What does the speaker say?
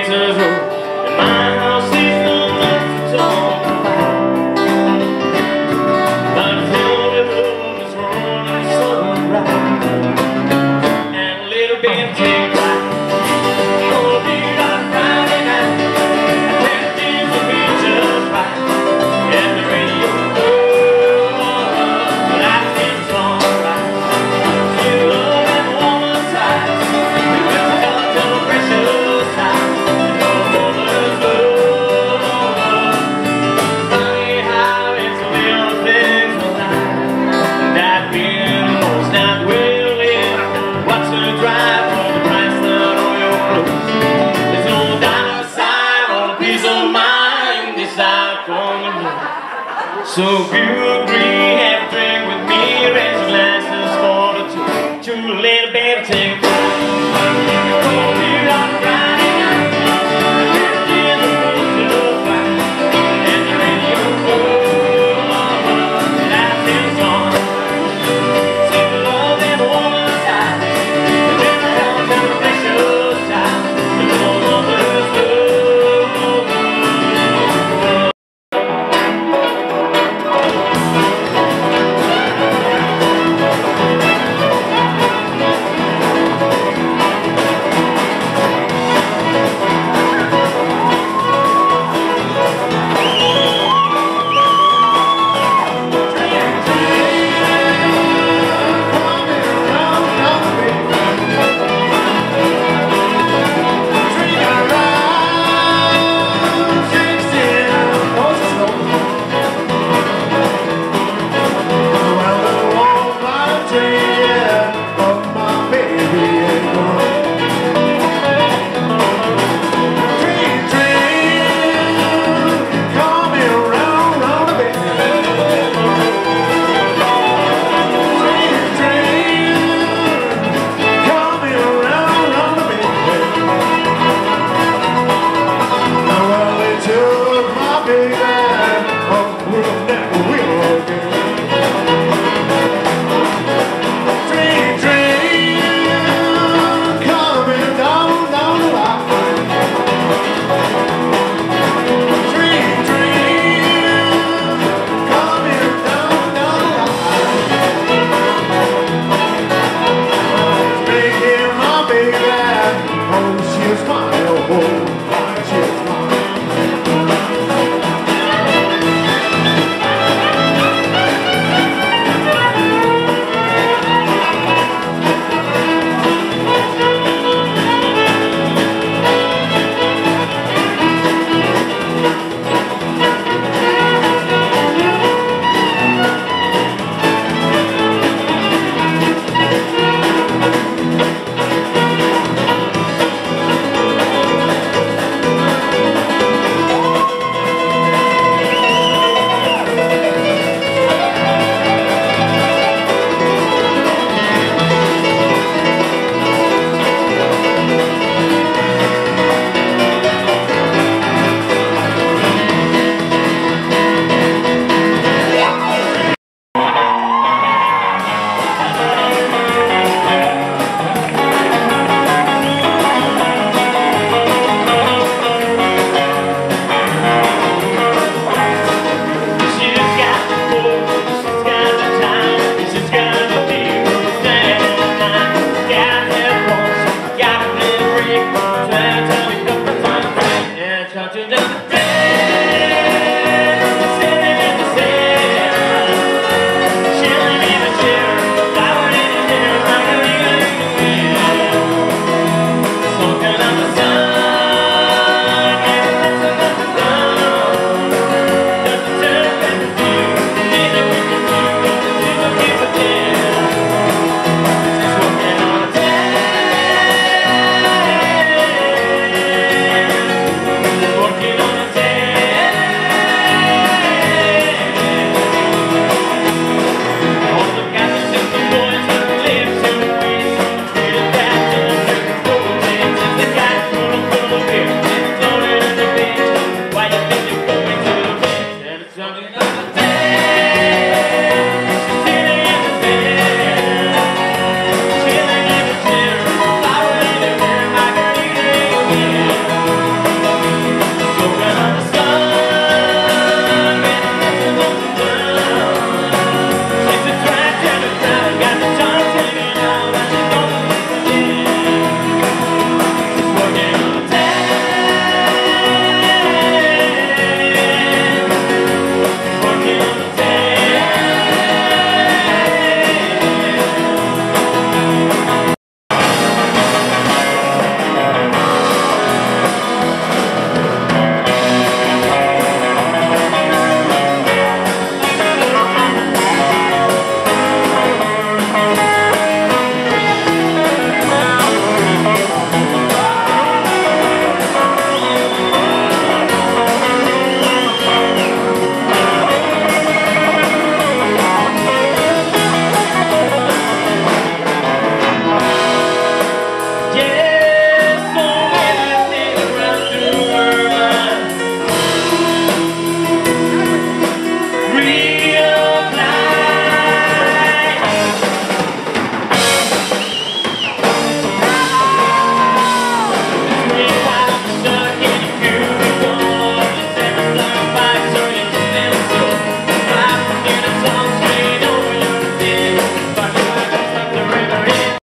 Gators Road. And my house is no much to talk about, but it's filled with love that's running southern right, and a little bit of take right. Oh, beat on Friday night, and when the things will be just right, and the radio, life gets alright. You love and woman's size, we will come to the precious time. No woman's love. Funny how it's the little things in life that being most not willing. What's the drive for the price that all your clothes? There's no dollar sign or a peace of mind this out on the road. So if you agree, have a drink with me, raise your glasses for the two little baby, take